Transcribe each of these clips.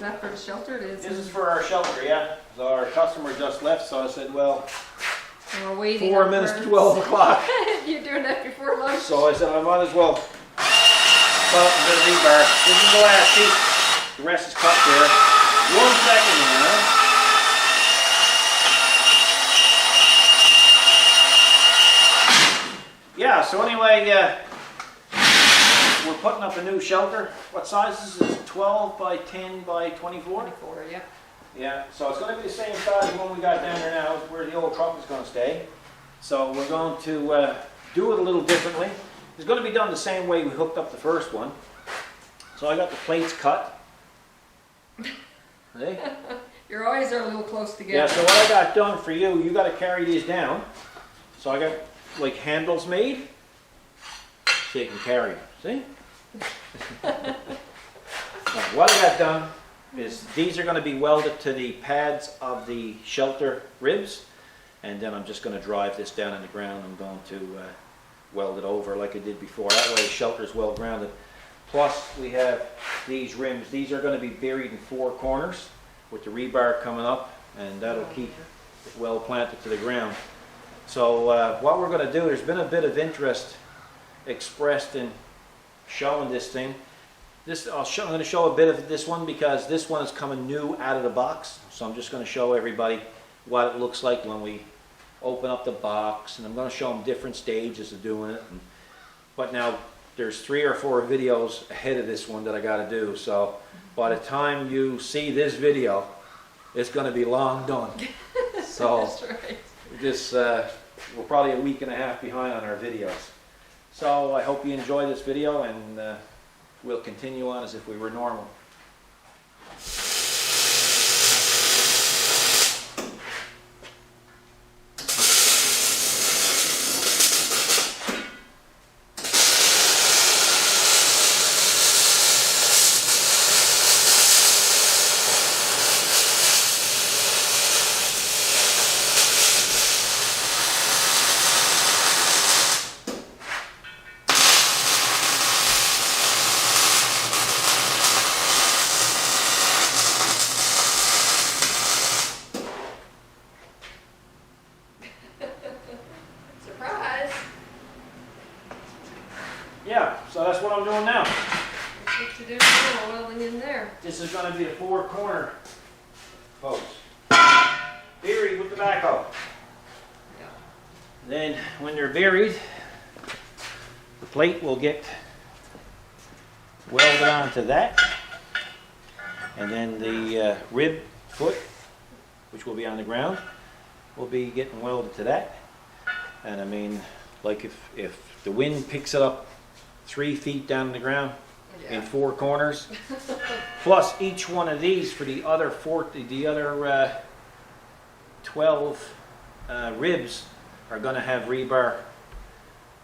that for the shelter? It is. This is for our shelter, yeah. So our customer just left, so I said, well, We're waiting. 4 minutes to 12 o'clock. You're doing that before lunch? So I said, I might as well put up a bit of rebar. This is the last sheet. The rest is cut there. 1 second now. Yeah, so anyway, we're putting up a new shelter. What size is this? 12 by 10 by 24? 24, yeah. Yeah, so it's going to be the same size as one we got down there now, where the old truck is going to stay. So we're going to do it a little differently. It's going to be done the same way we hooked up the first one. So I got the plates cut. See? Your eyes are a little close together. Yeah, so what I got done for you, you got to carry these down. So I got like handles made, so you can carry them. See? Now, what I got done is these are going to be welded to the pads of the shelter ribs, and then I'm just going to drive this down in the ground. I'm going to weld it over like I did before. That way the shelter is well grounded. Plus we have these rims. These are going to be buried in 4 corners with the rebar coming up, and that'll keep it well planted to the ground. So what we're going to do, there's been a bit of interest expressed in showing this thing. I'm going to show a bit of this one because this one is coming new out of the box. So I'm just going to show everybody what it looks like when we open up the box, and I'm going to show them different stages of doing it. But now there's 3 or 4 videos ahead of this one that I got to do. So by the time you see this video, it's going to be long done. So That's right. we're probably a week and a half behind on our videos. So I hope you enjoy this video, and we'll continue on as if we were normal. Surprise! Yeah, so that's what I'm doing now. That's what you do now, welding in there. This is going to be the 4-corner post. Buried with the backhoe. Yeah. Then when they're buried, the plate will get welded onto that. And then the rib foot, which will be on the ground, will be getting welded to that. And I mean, like if the wind picks it up 3 feet down the ground in 4 corners, plus each one of these for the other 12 ribs are going to have rebar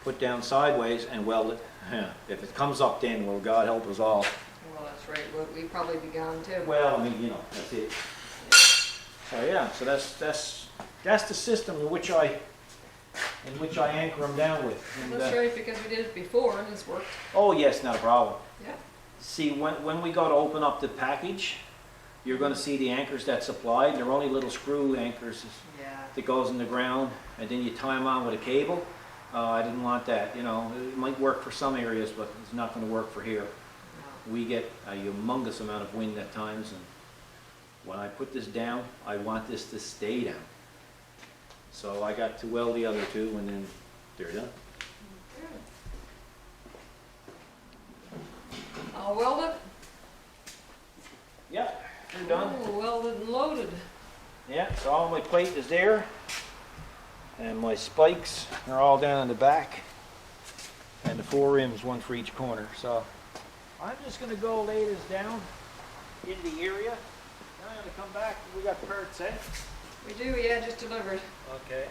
put down sideways and welded. Yeah. If it comes up, then well, God help us all. Well, that's right. We'd probably be gone too. Well, I mean, you know, that's it. So yeah, so that's the system in which I anchor them down with. And, That's right, because we did it before and it's worked. oh yes, not a problem. Yeah. See, when we go to open up the package, you're going to see the anchors that's supplied. They're only little screw anchors Yeah. that goes in the ground, and then you tie them on with a cable. I didn't want that. You know, it might work for some areas, but it's not going to work for here. No. We get a humongous amount of wind at times, and when I put this down, I want this to stay down. So I got to weld the other 2, and then they're done. I'll weld it. Yeah, they're done. Oh, welded and loaded. Yeah, so all my plate is there, and my spikes are all down in the back, and the 4 rims, 1 for each corner. So I'm just going to go lay this down in the area. Now I'm going to come back. We got the parts, eh? We do, yeah, just delivered. Okay.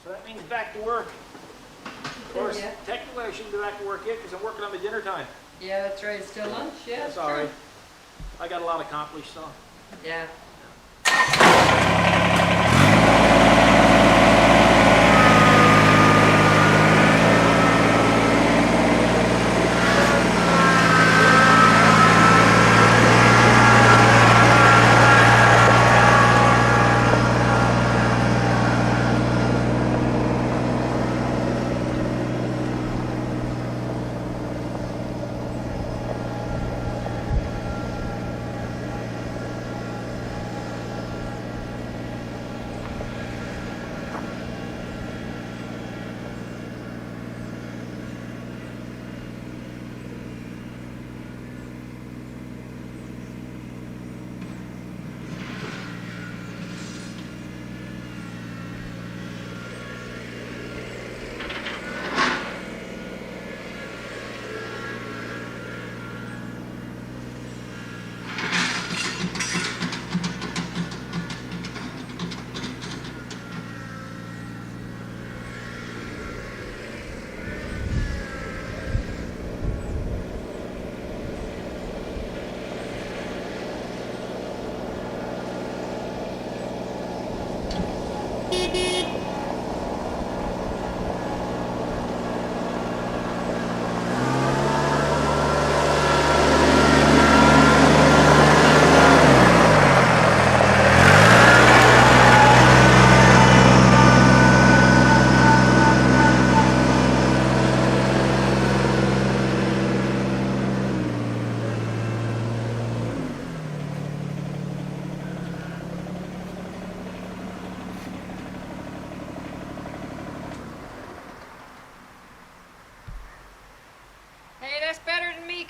So that means back to work. Of course, Yeah. technically I shouldn't be back to work yet because I'm working on my dinner time. Yeah, that's right. It's still lunch. Yeah, That's all right. I got a lot accomplished, so. Yeah.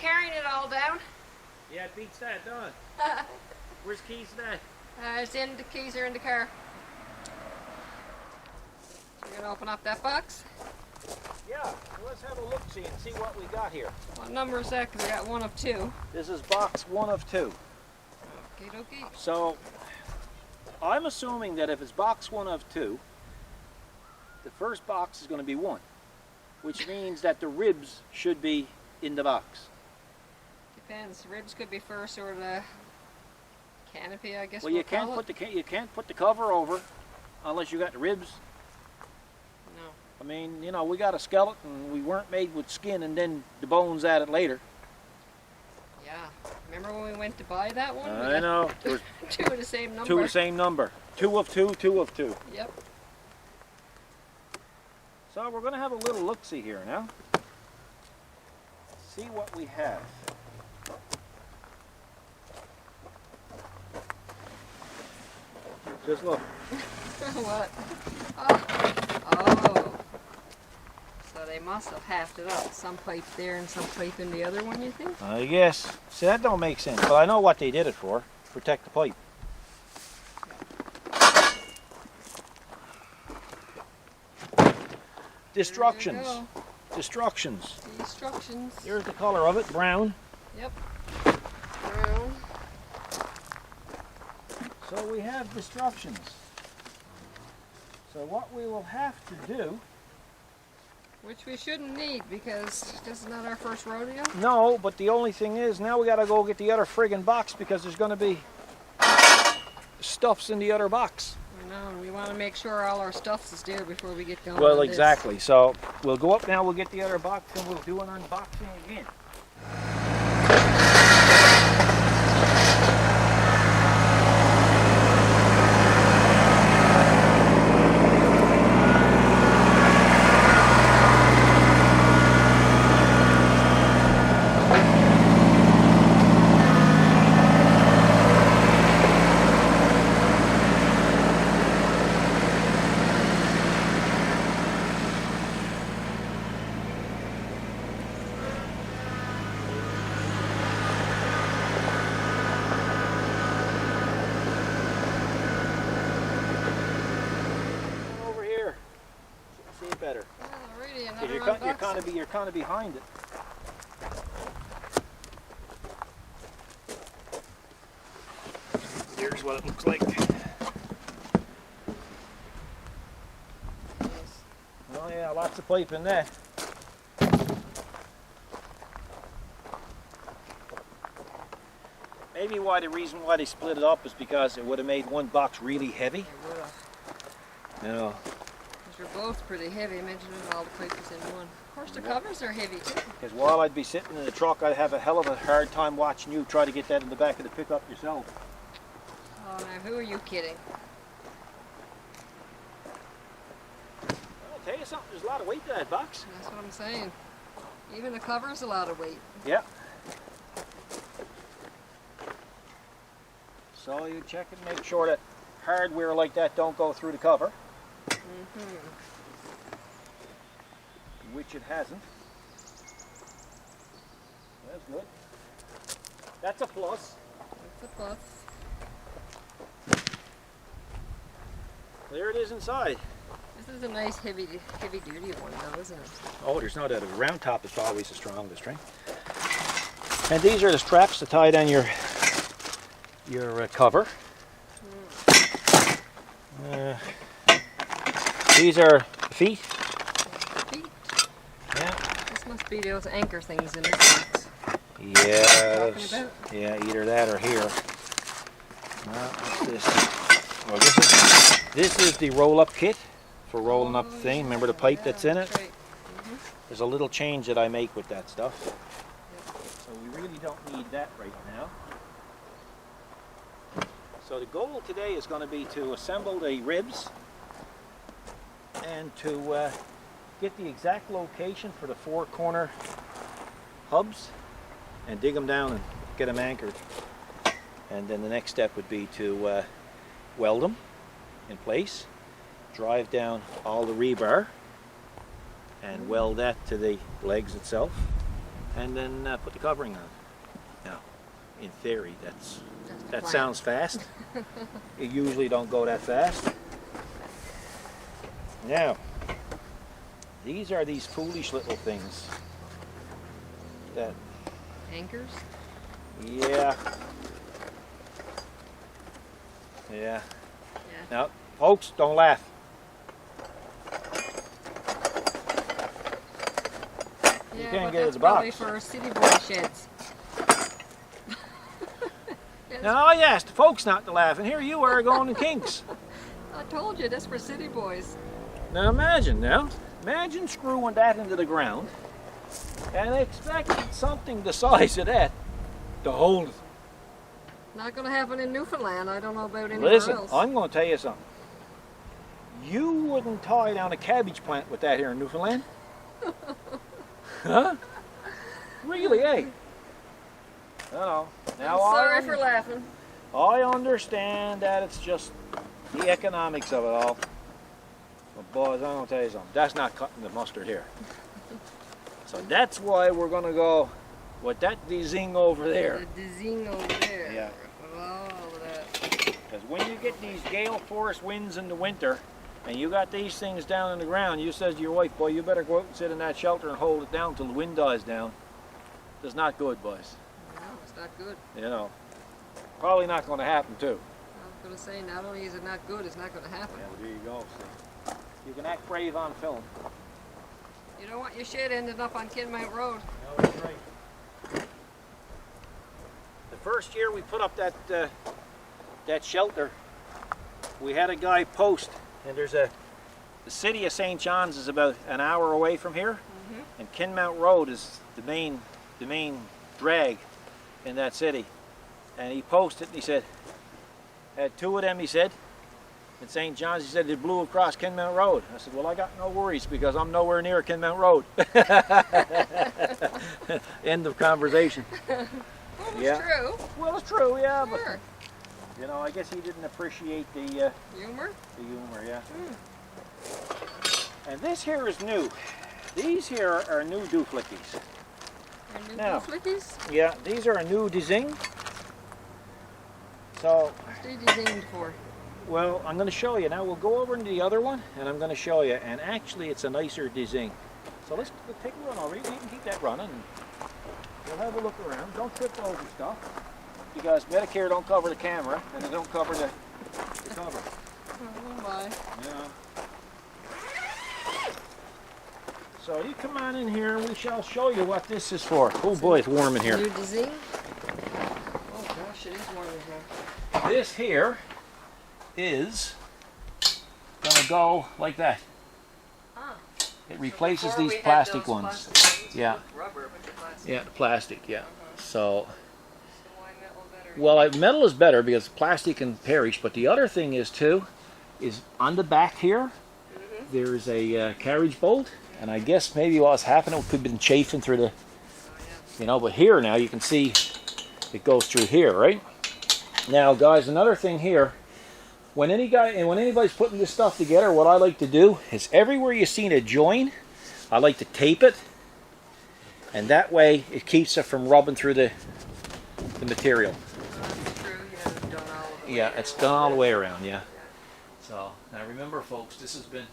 carrying it all down. Yeah, it beats that, don't it? Where's keys to that? It's in the keys are in the car. We're gonna open up that box. Yeah, well, let's have a look-see and see what we got here. What number is that? Because we got one of two. This is box 1 of 2. Okie dokie. So, I'm assuming that if it's box 1 of 2, the first box is going to be 1, which means that the ribs should be in the box. Depends. Ribs could be first, or the canopy, I guess. Well, you can't put the cover over unless you got the ribs. No. I mean, you know, we got a skeleton. We weren't made with skin and then the bones added later. Yeah. Remember when we went to buy that one? I know. There was two of the same number. 2 of the same number. 2 of 2, 2 of 2. Yep. So we're going to have a little look-see here now. See what we have. Just look. What? Oh. So they must have halved it up. Some pipe there and some pipe in the other one, you think? I guess. See, that don't make sense. But I know what they did it for. Protect the pipe. Destructions. There you Destructions. go. The instructions. Here's the color of it, brown. Yep. Brown. So we have destructions. So what we will have to do... Which we shouldn't need because this is not our first rodeo. No, but the only thing is now we got to go get the other friggin' box because there's going to be stuffs in the other box. I know, and we want to make sure all our stuffs is there before we get going. Well, on this. exactly. So we'll go up now, we'll get the other box, and we'll do an unboxing again. Over here. See it better. Alrighty, Because another unboxing. you're kind of behind it. Here's what it looks like. Oh yeah, lots of pipe in there. Maybe the reason why they split it up is because it would have made one box really heavy. It would have. No. Because you're both pretty heavy. Imagine if all the pipe is in one. Of course, the covers are heavy too. Because while I'd be sitting in the truck, I'd have a hell of a hard time watching you try to get that in the back of the pickup yourself. Oh, now who are you kidding? I'll tell you something, there's a lot of weight to that box. That's what I'm saying. Even the cover's a lot of weight. Yeah. So you check and make sure that hardware like that don't go through the cover. Mm-hmm. Which it hasn't. That's good. That's a plus. That's a plus. There it is inside. This is a nice heavy duty one though, isn't it? Oh, there's no doubt. The round top is always the strongest, right? And these are the straps to tie down your cover. These are feet. Feet. Yeah. This must be those anchor things in this box. Yeah. Talking about? Yeah, either that or here. What's this? Well, this is the roll-up kit for rolling up the thing. Remember the pipe that's in it? That's right. Mm-hmm. There's a little change that I make with that stuff. So we really don't need that right now. So the goal today is going to be to assemble the ribs and to get the exact location for the 4 corner hubs and dig them down and get them anchored. And then the next step would be to weld them in place, drive down all the rebar and weld that to the legs itself. and then put the covering on. Now, in theory, that plan. sounds fast. You usually don't go that fast. Now, these are these foolish little things that, Anchors? yeah. Yeah. Yeah. Now, folks, don't laugh. Yeah, can't but get that's his probably box. for city boy sheds. Now, I asked the folks not to laugh, and here you are going in kinks. I told you, that's for city boys. Now imagine screwing that into the ground and expecting something the size of that to hold it. Not going to happen in Newfoundland. I don't know about anywhere Listen, else. I'm going to tell you something. You wouldn't tie down a cabbage plant with that here in Newfoundland. Huh? Really, eh? Now, I'm sorry for laughing. I understand that it's just the economics of it all. But boys, I'm going to tell you something. That's not cutting the mustard here. So that's why we're going to go with that zing over there. The zing over there. Yeah. With all of that. Because when you get these gale force winds in the winter, and you got these things down on the ground, you says to your wife, boy, you better go out and sit in that shelter and hold it down till the wind dies down. It's not good, boys. No, it's not good. You know. Probably not going to happen, too. I was going to say, not only is it not good, it's not going to happen. Yeah, well, there you go. See. You can act brave on film. You don't want your shit ended up on Kinmount Road. No, that's right. The first year we put up that shelter, we had a guy post, and the city of St. John's is about an hour away from here, and Kinmount Road is the main drag in that city. And he posted and he said, had two of them, he said, in St. John's, he said they blew across Kinmount Road. I said, well, I got no worries because I'm nowhere near Kinmount Road. End of conversation. Well, Yeah. it's true. Well, it's true, yeah, Sure. but you know, I guess he didn't appreciate the Humor? humor, yeah. And this here is new. These here are new dooflickies. And new Now. flickies? Yeah, these are a new design. So, What's they designed for? well, I'm going to show you. Now we'll go over into the other one, and I'm going to show you. And actually, it's a nicer design. So let's take a run over. You can keep that running. And we'll have a look around. Don't trip over stuff, because Medicare don't cover the camera, and they don't cover the cover. Oh my. Yeah. So you come on in here, and we shall show you what this is for. Oh boy, it's warm in here. New design? Oh gosh, it is warm in here. This here is gonna go like that. Ah. It replaces Before we these had plastic those ones. plastic ones Yeah. with rubber, but the plastic. Yeah, the plastic, yeah. So, So why metal better? well, metal is better because plastic can perish, but the other thing is too, is on the back here, there's a carriage bolt, and I guess maybe what's happening, it could have been chafing through the, you know, but here now you can see it goes through here, right? Now, guys, another thing here, when anybody's putting this stuff together, what I like to do is everywhere you've seen a join, I like to tape it, and that way it keeps it from rubbing through the material. That's true, yeah, it's done all the way Yeah, it's done all the way around, yeah. So, now remember, folks, this has been,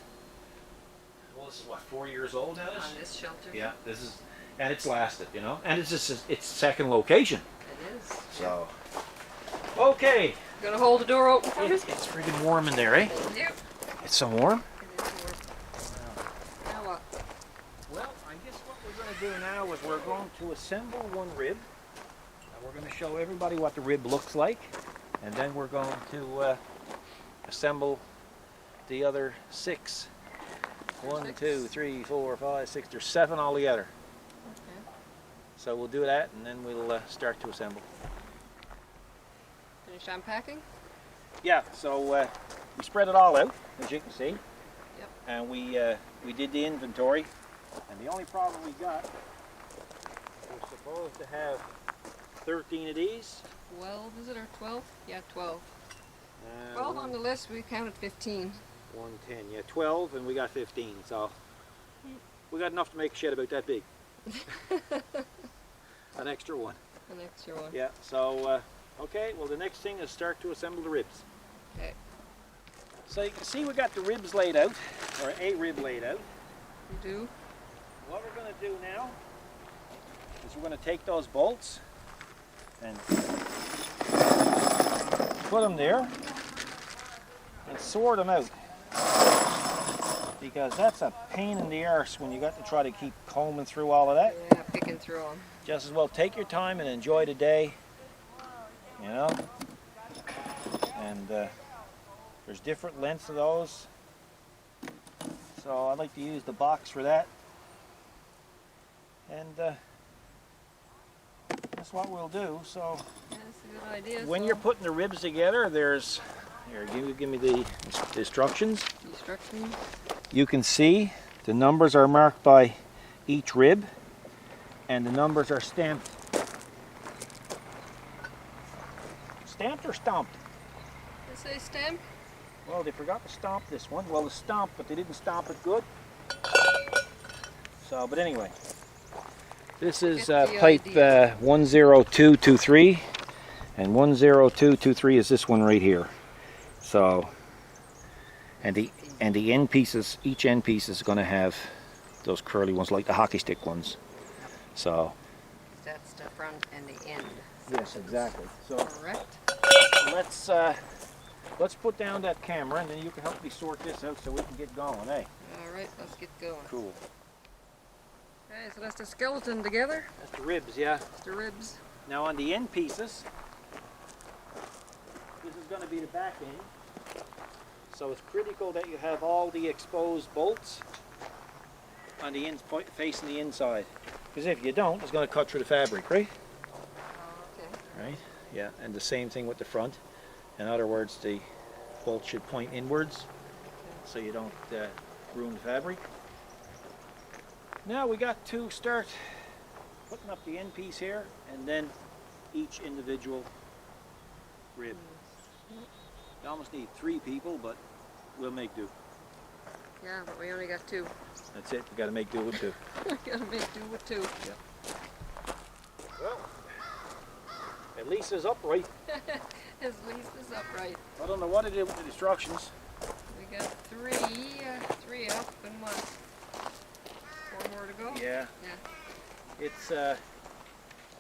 well, this is what, 4 years old now? on this shelter. Yeah, this is, and it's lasted, you know, and it's just its second location. It is. So, okay. Gonna hold the door open for me? It's freaking warm in there, eh? Yep. It's so warm. It is warm. Now what? Well, I guess what we're going to do now is we're going to assemble one rib, and we're going to show everybody what the rib looks like, and then we're going to assemble the other 6. 1, 2, 3, 4, 5, 6. There's 7 altogether. Okay. So we'll do that, and then we'll start to assemble. Finish unpacking? Yeah. So we spread it all out, as you can see. Yep. And we did the inventory, and the only problem we got, we're supposed to have 13 of these. 12, is it, or 12? Yeah, 12. Uh, 12 on the list, we counted 15. 110, yeah, 12, and we got 15, so we got enough to make a shed about that big. An extra one. An extra one. Yeah, so, okay, well the next thing is start to assemble the ribs. Okay. So you can see we got the ribs laid out, or a rib laid out. You do? What we're going to do now is we're going to take those bolts and put them there and sort them out. Because that's a pain in the arse when you got to try to keep combing through all of that. Yeah, picking through them. Just as well take your time and enjoy the day, you know. And there's different lengths of those. So I like to use the box for that. And that's what we'll do. So Yeah, that's a good idea. when so you're putting the ribs together, there's, here, give me the instructions. instructions. You can see the numbers are marked by each rib and the numbers are stamped. Stamped or stomped? They say stamp? Well, they forgot to stomp this one. Well, it's stomped, but they didn't stomp it good. So, but anyway. This is pipe 10223, and 10223 is this one right here. So, and the end pieces, each end piece is going to have those curly ones, like the hockey stick ones. So. That's the front and the end. Yes, exactly. So Correct. let's put down that camera, and then you can help me sort this out so we can get going, eh? All right, let's get going. Cool. Okay, so that's the skeleton together. That's the ribs, yeah. That's the ribs. Now on the end pieces, this is going to be the back end. So it's critical that you have all the exposed bolts on the ends facing the inside. Because if you don't, it's going to cut through the fabric, right? Okay. Right? Yeah, and the same thing with the front. In other words, the bolt should point inwards so you don't ruin the fabric. Now we got to start putting up the end piece here and then each individual rib. You almost need 3 people, but we'll make do. Yeah, but we only got 2. That's it, we gotta make do with 2. We gotta make do with 2. Yeah. Well, at least it's upright. At least it's upright. I don't know what to do with the instructions. We got 3 up and what? 4 more to go? Yeah. Yeah. It's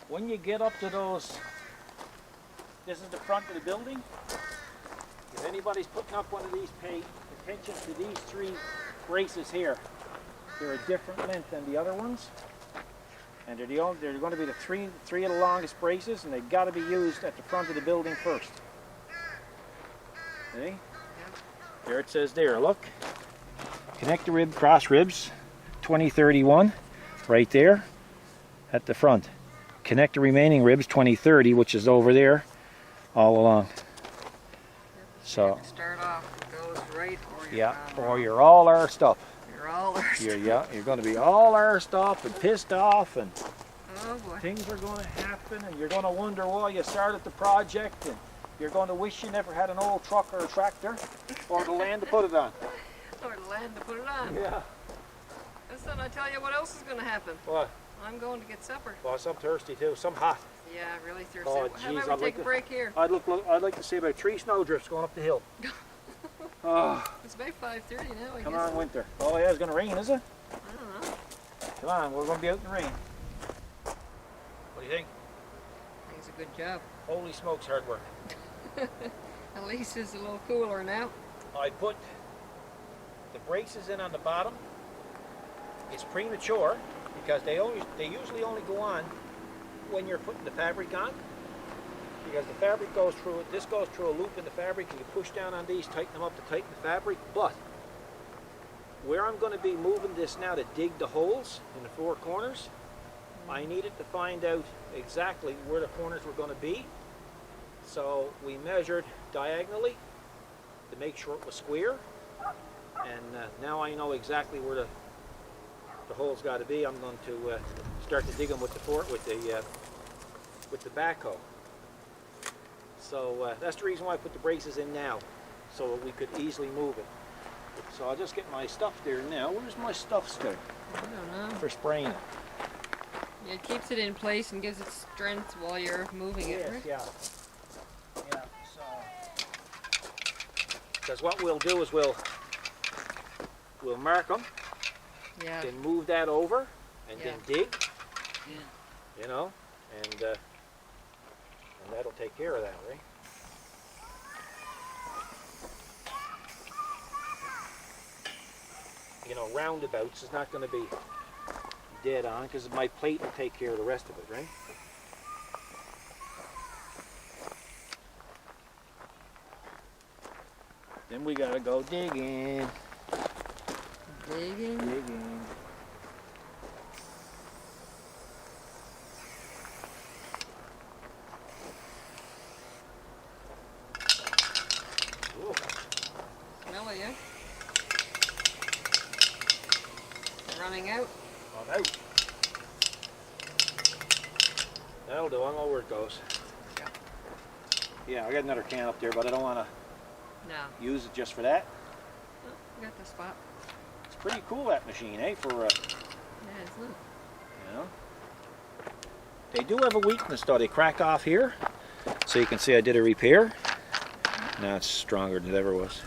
when you get up to those, this is the front of the building. If anybody's putting up one of these, pay attention to these 3 braces here. They're a different length than the other ones. And they're going to be the three of the longest braces, and they've got to be used at the front of the building first. See? Yeah. There it says there, look. Connect the rib, cross ribs, 2031, right there at the front. Connect the remaining ribs, 2030, which is over there, all along. So, Start off, it goes right or you're yeah, not. or you're all arsed up. You're all arsed. You're going to be all arsed up and pissed off, and Oh boy. things are going to happen, and you're going to wonder why you started the project, and you're going to wish you never had an old truck or a tractor or the land to put it on. Or the land to put it on. Yeah. Listen, I tell you what else is going to happen. What? I'm going to get supper. Well, some thirsty too, some hot. Yeah, really thirsty. Oh, How jeez, about I'd we like take a to- break here? I'd like to see about 3 snowdrifts going up the hill. Oh, It's about 5:30 now, I come guess. on, winter. Oh yeah, it's going to rain, is it? I don't know. Come on, we're going to be out in the rain. What do you think? I think it's a good job. Holy smokes, hard work. At least it's a little cooler now. I put the braces in on the bottom. It's premature because they usually only go on when you're putting the fabric on, because the fabric goes through it. This goes through a loop in the fabric, and you push down on these, tighten them up to tighten the fabric. But where I'm going to be moving this now to dig the holes in the 4 corners, I needed to find out exactly where the corners were going to be. So we measured diagonally to make sure it was square, and now I know exactly where the holes got to be. I'm going to start to dig them with the backhoe. So that's the reason why I put the braces in now, so we could easily move it. So I'll just get my stuff there now. Where's my stuff stick I don't know. for spraying it? It keeps it in place and gives it strength while you're moving it, right? Yeah. Yeah. So, because what we'll do is we'll mark them, Yeah. then move that over, and Yeah. then dig. Yeah. You know, and that'll take care of that, right? You know, roundabouts is not going to be dead on because my plate will take care of the rest of it, right? Then we gotta go digging. Digging. Digging. Ooh. Smell it, yeah? They're running out. I'm out. That'll do. I know where it goes. Yeah. Yeah, I got another can up there, but I don't want to No. use it just for that. Oh, you got the spot. It's pretty cool, that machine, eh? For Yeah, isn't it? you know. They do have a weakness though. They crack off here, so you can see I did a repair. Now it's stronger than it ever was.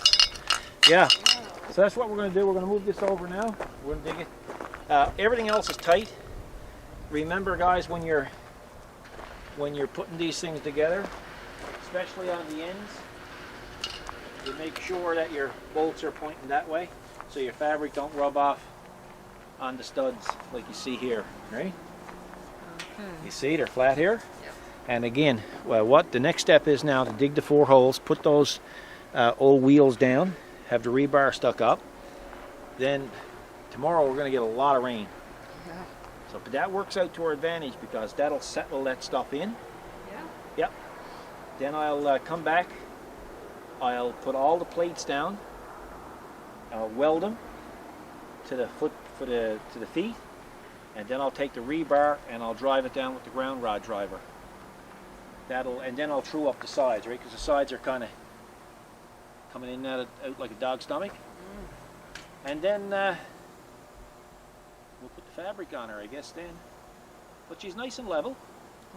Yeah. So that's what we're going to do. We're going to move this over now. We're going to dig it. Everything else is tight. Remember, guys, when you're putting these things together, especially on the ends, you make sure that your bolts are pointing that way, so your fabric don't rub off on the studs like you see here, right? Okay. You see they're flat here? Yep. And again, well, what the next step is now to dig the 4 holes, put those old wheels down, have the rebar stuck up. Then tomorrow we're going to get a lot of rain. Yeah. So but that works out to our advantage because that'll settle that stuff in. Yeah. Yep. Then I'll come back. I'll put all the plates down. I'll weld them to the foot to the feet, and then I'll take the rebar and I'll drive it down with the ground rod driver. And then I'll true up the sides, right? Because the sides are kind of coming in and out like a dog's stomach. And then we'll put the fabric on her, I guess. Then, but she's nice and level,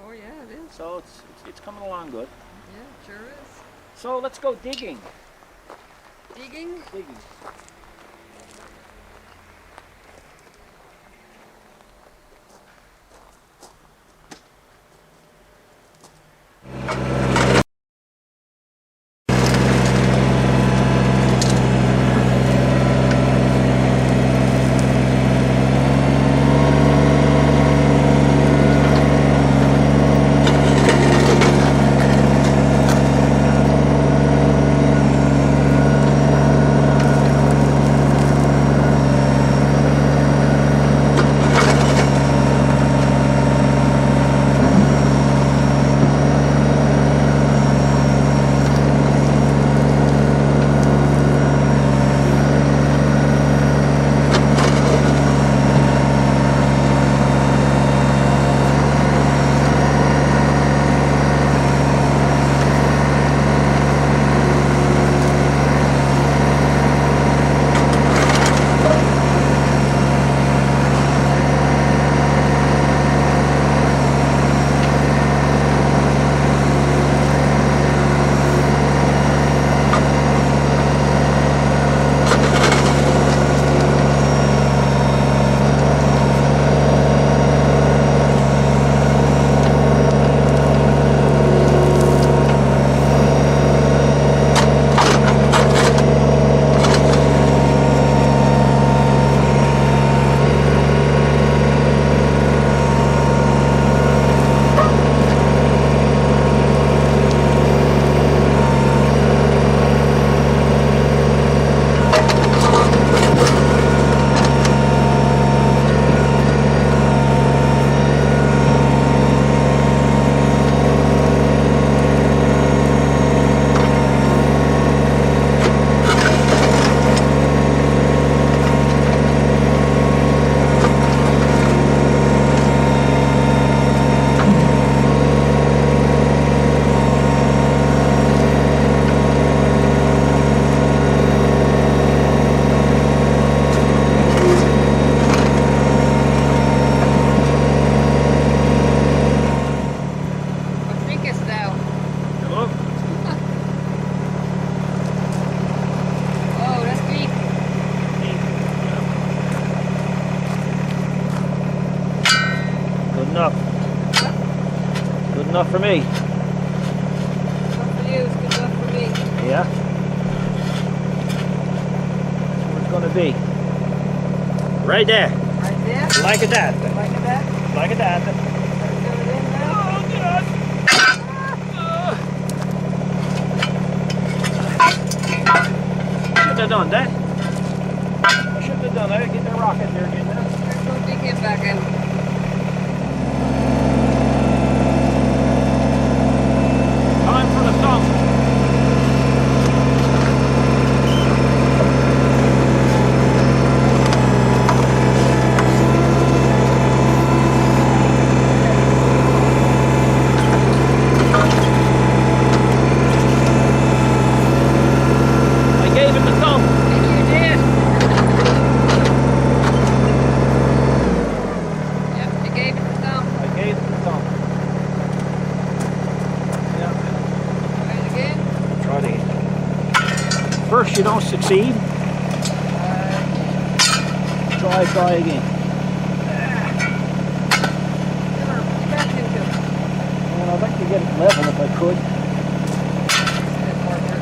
Oh, yeah, it is. so it's coming along good. Yeah, it sure is. So let's go digging. Digging. Digging. enough for me. Enough for you is good enough for me. Yeah. That's where it's gonna be. Right there. Right there? Like that. Like that? Like that. Put it in now. Oh God. Shouldn't have done that. I shouldn't have done that. Get the rocket there again now. There's no big hit back in. Time for the thumb. I gave him the thumb. And you did. Yep, you gave it the thumb. I gave him the thumb. Yeah. Try it again. Try it again. First you don't succeed. Try again. Never get back into it. And I'd like to get it level if I could. Bit more work.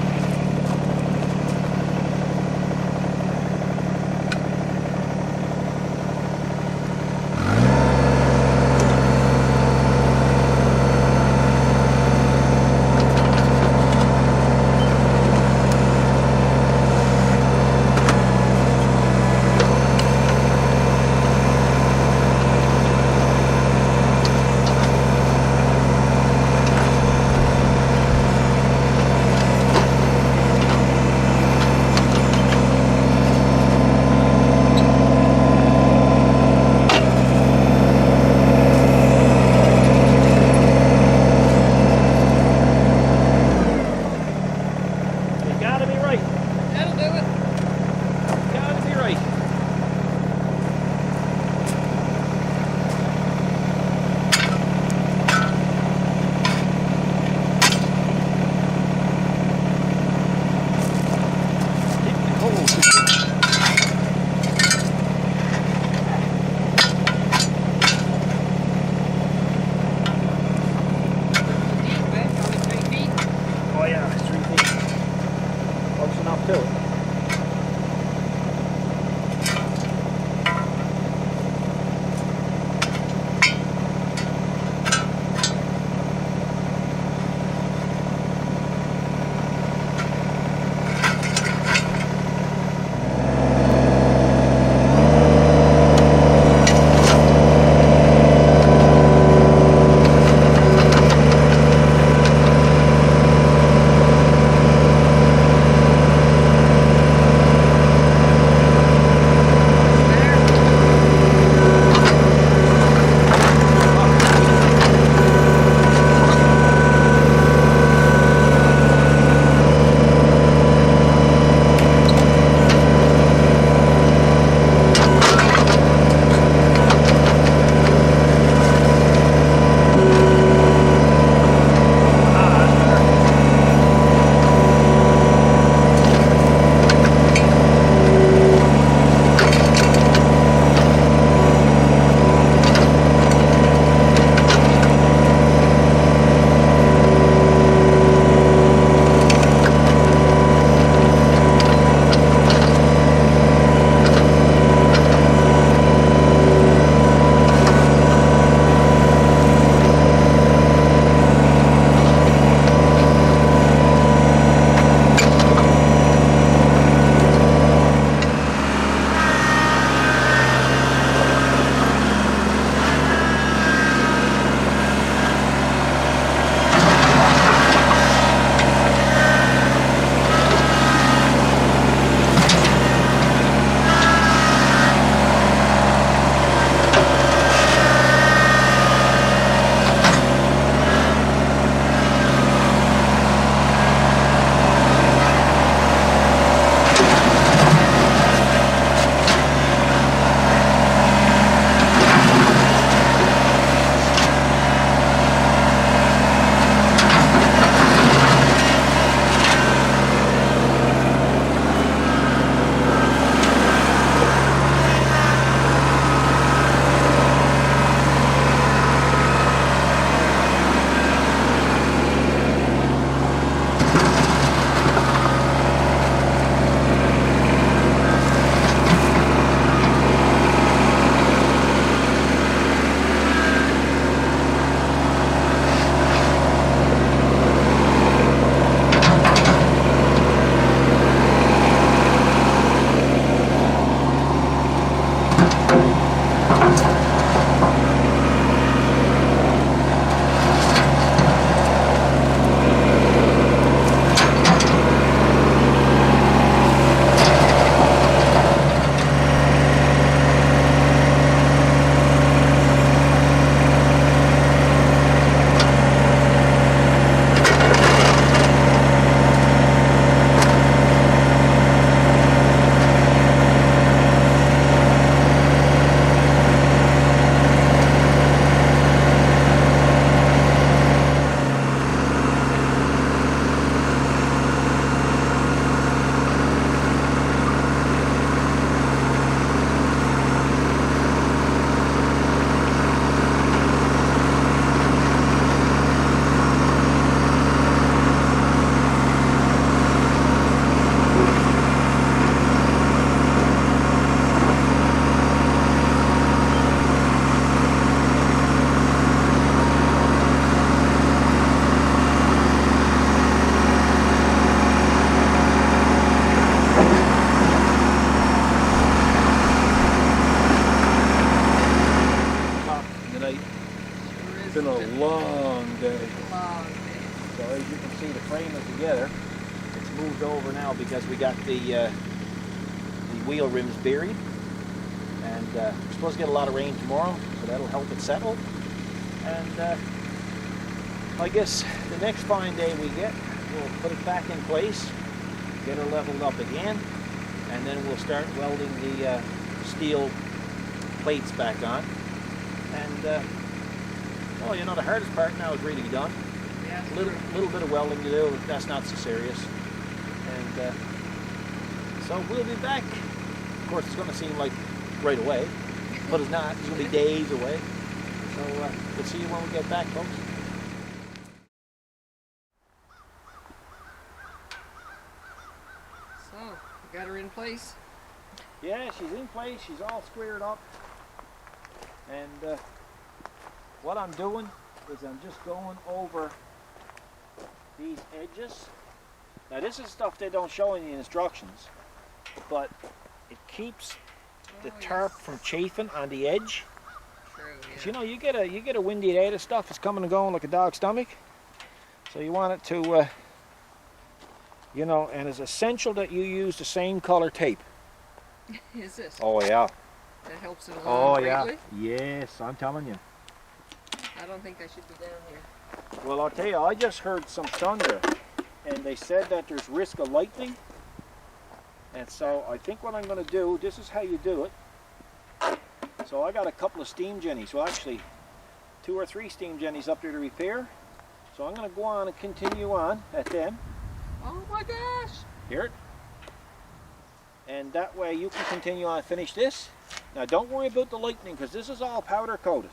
You gotta be right. That'll do it. Gotta be right. Deep, man. Only 3 feet. Oh yeah, it's 3 feet. Close enough to it. frame it together. It's moved over now because we got the wheel rims buried, and we're supposed to get a lot of rain tomorrow, so that'll help it settle. And I guess the next fine day we get, we'll put it back in place, get her leveled up again, and then we'll start welding the steel plates back on. And well, you know, the hardest part now is really done. Yeah, A little bit of welding to do, but that's not so serious. And so we'll be back. Of course, it's going to seem like right away, but it's not. It's going to be days away. So we'll see you when we get back, folks. So, you got her in place? Yeah, she's in place. She's all squared up. And what I'm doing is I'm just going over these edges. Now this is stuff they don't show in the instructions, but it keeps the tarp from chafing on the edge. True, yeah. 'Cause, you know, you get a windy day, this stuff is coming and going like a dog's stomach. So you want it to, you know, and it's essential that you use the same color tape. Is this? Oh yeah. That helps it Oh along yeah. greatly? Yes, I'm telling you. I don't think I should be down here. Well, I'll tell you, I just heard some thunder, and they said that there's risk of lightning. And so I think what I'm going to do, this is how you do it. So I got a couple of steam jennies, well actually 2 or 3 steam jennies up there to repair. So I'm going to go on and continue on at them. Oh my gosh! Hear it? And that way you can continue on and finish this. Now don't worry about the lightning, because this is all powder coated.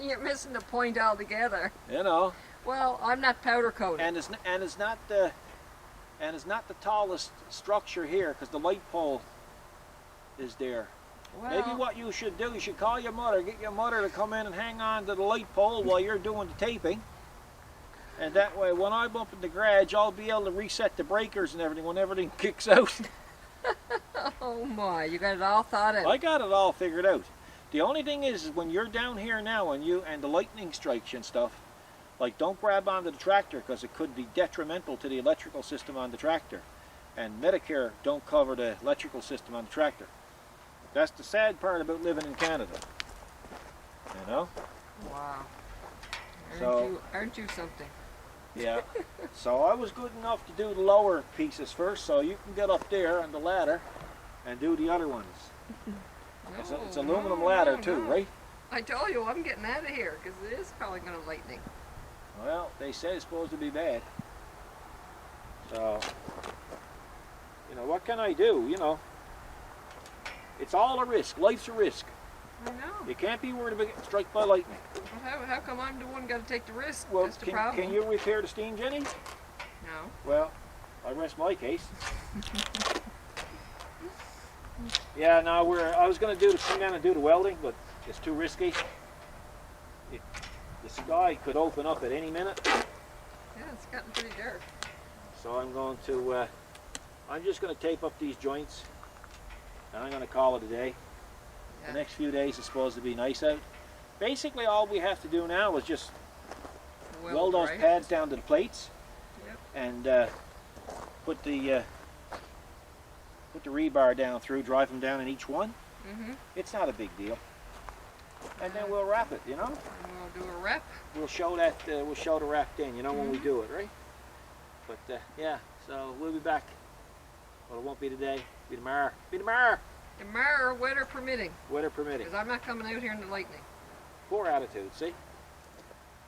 You're missing the point altogether. You know. Well, I'm not powder coated. And it's not the tallest structure here, because the light pole is there. Well, Maybe what you should do, you should call your mother, get your mother to come in and hang on to the light pole while you're doing the taping. And that way, when I bump in the garage, I'll be able to reset the breakers and everything when everything kicks out. oh my, you got it all thought out. I got it all figured out. The only thing is when you're down here now and the lightning strikes you and stuff, like, don't grab onto the tractor, because it could be detrimental to the electrical system on the tractor. And Medicare don't cover the electrical system on the tractor. That's the sad part about living in Canada. You know? Wow. So- Aren't you something? Yeah. So I was good enough to do the lower pieces first, so you can get up there on the ladder and do the other ones. It's aluminum ladder too, right? I told you I'm getting out of here, because it is probably going to lightning. Well, they say it's supposed to be bad. So, you know, what can I do? You know, it's all a risk. Life's a risk. I know. You can't be worried about getting struck by lightning. Well, how come I'm the one got to take the risk? Well, That's the problem. can you repair the steam jenny? No. Well, I rest my case. Yeah, no, I was going to come down and do the welding, but it's too risky. The sky could open up at any minute. Yeah, it's gotten pretty dark. So I'm going to, I'm just going to tape up these joints, and I'm going to call it a day. Yeah. The next few days is supposed to be nice out. Basically, all we have to do now is just weld those right? pads down to the plates, Yep. and put the rebar down through, drive them down in each one. Mm-hmm. It's not a big deal. And then we'll wrap it, you know? And we'll do a wrap. We'll show that, we'll show the wrap then, you know, when we do it, right? But yeah, so we'll be back. Well, it won't be today. Be tomorrow. Be tomorrow. Tomorrow, weather permitting. Weather permitting. Because I'm not coming out here in the lightning. Poor attitude, see?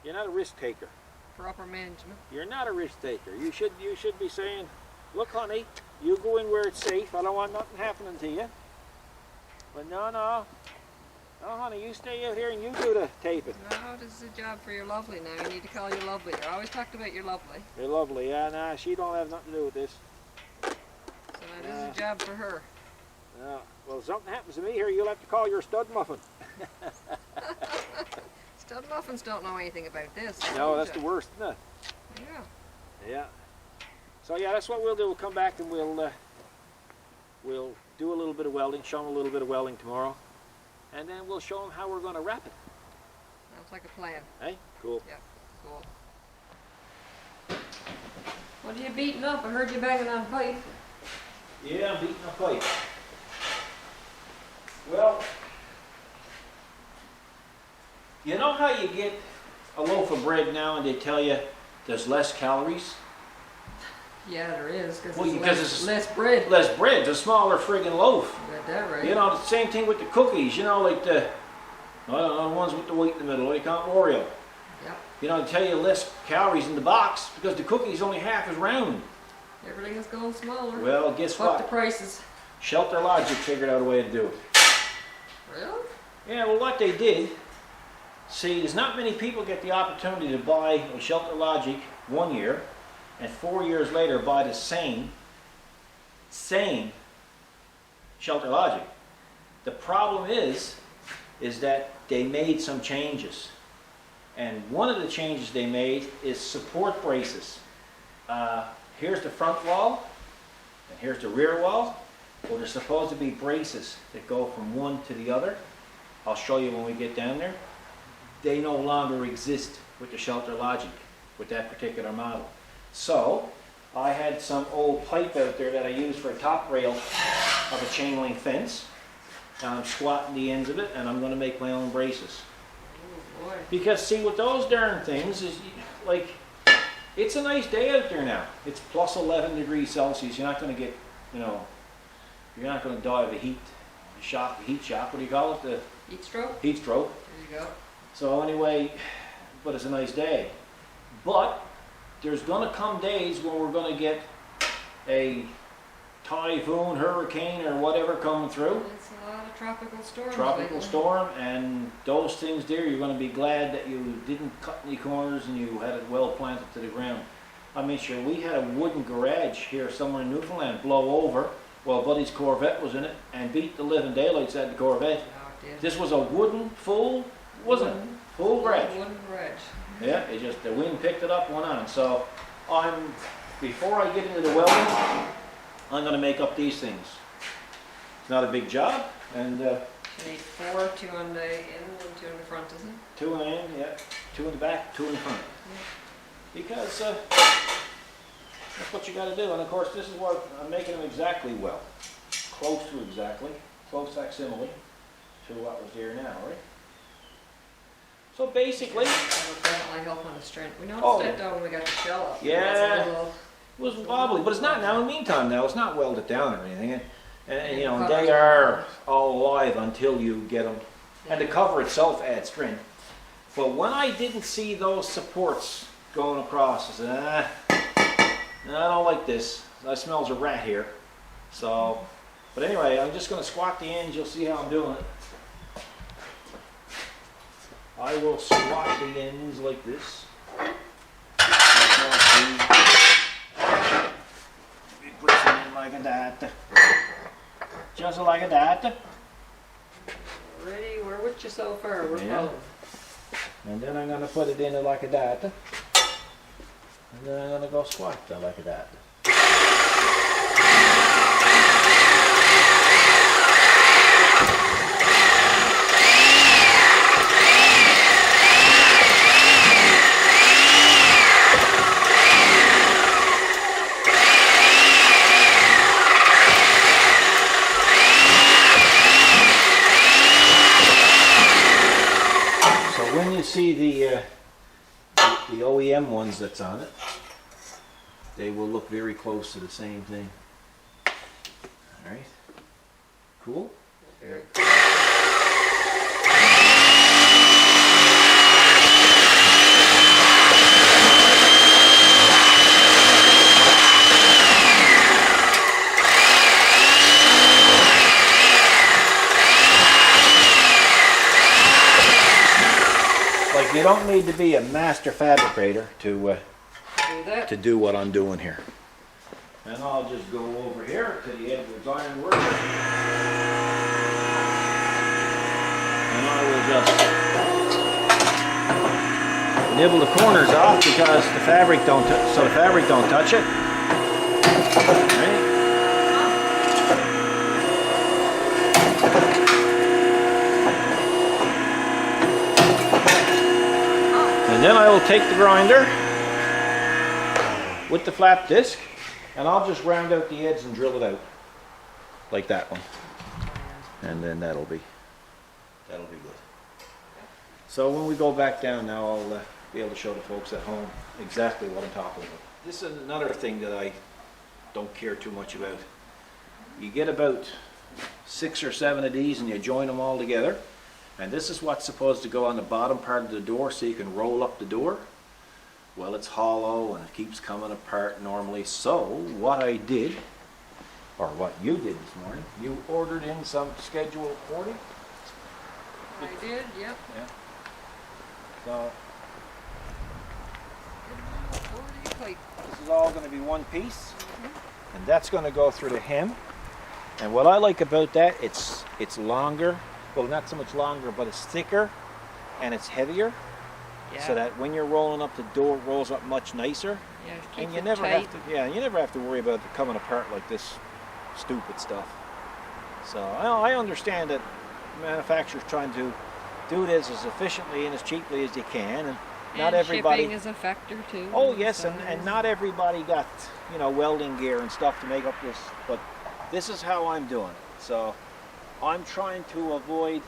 You're not a risk taker. Proper management. You're not a risk taker. You should be saying, look, honey, you go in where it's safe. I don't want nothing happening to you. But no, honey, you stay out here and you do the taping. No, this is a job for your lovely now. You need to call your lovely. You always talked about your lovely. You're lovely. Yeah, nah, she don't have nothing to do with this. So now this is a job for her. No. Well, if something happens to me here, you'll have to call your stud muffin. Stud muffins don't know anything about this. No, that's the worst, isn't it? Yeah. Yeah. So yeah, that's what we'll do. We'll come back and we'll do a little bit of welding, show them a little bit of welding tomorrow, and then we'll show them how we're going to wrap it. Sounds like a plan. Hey, cool. Yeah, cool. What are you beating up? I heard you banging on pipe. Yeah, I'm beating a pipe. Well, you know how you get a loaf of bread now and they tell you there's less calories? Yeah, there is, because Well, it's because less, it's less bread. Less bread, it's a smaller friggin' loaf. You got that right. You know, the same thing with the cookies, you know, like the, I don't know, the ones with the white in the middle, they call them Oreo. Yep. You know, they tell you less calories in the box because the cookie's only half as round. Everything is going smaller. Well, guess Fuck what? the prices. ShelterLogic figured out a way to do it. Really? Yeah, well, what they did, see, there's not many people get the opportunity to buy a ShelterLogic 1 year and 4 years later buy the same ShelterLogic. The problem is that they made some changes. And one of the changes they made is support braces. Here's the front wall, and here's the rear wall. Well, there's supposed to be braces that go from one to the other. I'll show you when we get down there. They no longer exist with the ShelterLogic, with that particular model. So, I had some old pipe out there that I used for a top rail of a chain link fence. And I'm squatting the ends of it, and I'm going to make my own braces. Oh boy. Because see, with those darn things, is like, it's a nice day out there now. It's plus 11 degrees Celsius. You're not going to get, you know, you're not going to die of a heat shock. What do you call it? The Heat stroke? heat stroke. There you go. So anyway, but it's a nice day. But there's going to come days when we're going to get a typhoon, hurricane, or whatever coming through. It's a lot of tropical storms. Tropical lately. storm, and those things there, you're going to be glad that you didn't cut any corners and you had it well planted to the ground. I mean, sure, we had a wooden garage here somewhere in Newfoundland blow over while Buddy's Corvette was in it and beat the living daylights out of the Corvette. Oh, it did. This was a wooden, full, wasn't it? Full garage. Wooden garage. Yeah, it just, the wind picked it up, went on. So before I get into the welding, I'm going to make up these things. It's not a big job, and You need 4, 2 on the end and 2 in the front, isn't it? 2 in the end, yeah, 2 in the back, 2 in the front. Because that's what you got to do. And of course, this is what I'm making them exactly well, close to exactly, close facsimile to what was there now, right? So basically, That would definitely help on the strength. We noticed Oh, that though when we got the shell up. Yeah. It was a little, it was wobbly, but it's not now. In the meantime, now it's not welded down or anything, and you know Covers they are- are all alive until you get them. And the cover itself adds strength. But when I didn't see those supports going across, I said, I don't like this. That smells a rat here. So, but anyway, I'm just going to squat the ends. You'll see how I'm doing it. I will squat the ends like this. We put it in like that. Just like that. ready? We're with you so far. We're Yeah. following. And then I'm going to put it in like that. And then I'm going to go squat like that. When you see the OEM ones that's on it, they will look very close to the same thing. All right, cool. Very cool. Like, you don't need to be a master fabricator Do that. to do what I'm doing here. And I'll just go over here to the Edwards Iron Work. And I will just nibble the corners off because the fabric don't touch it. Right? And then I will take the grinder with the flat disc, and I'll just round out the edge and drill it out like that one, and then that'll be good. So when we go back down now, I'll be able to show the folks at home exactly what I'm talking about. This is another thing that I don't care too much about. You get about 6 or 7 of these and you join them all together, and this is what's supposed to go on the bottom part of the door so you can roll up the door. Well, it's hollow and it keeps coming apart normally. So what I did, or what you did this morning, you ordered in some Schedule 40. I did, yep. Yeah. So 40 pipe. this is all going to be one piece, and that's going to go through the hem. And what I like about that, it's longer. Well, not so much longer, but it's thicker and it's heavier. Yeah. So that when you're rolling up the door, it rolls up much nicer. Yeah, And keeps you it never tight. have to, yeah, you never have to worry about it coming apart like this stupid stuff. So I understand that manufacturers trying to do this as efficiently and as cheaply as they can, and not everybody. Shipping is a factor too. Oh yes, so and not everybody got, you know, welding gear and stuff to make up this, but this is how I'm doing it. So I'm trying to avoid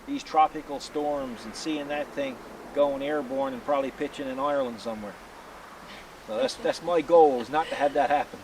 these tropical storms and seeing that thing going airborne and probably pitching in Ireland somewhere. So that's my goal, is not to have that happen.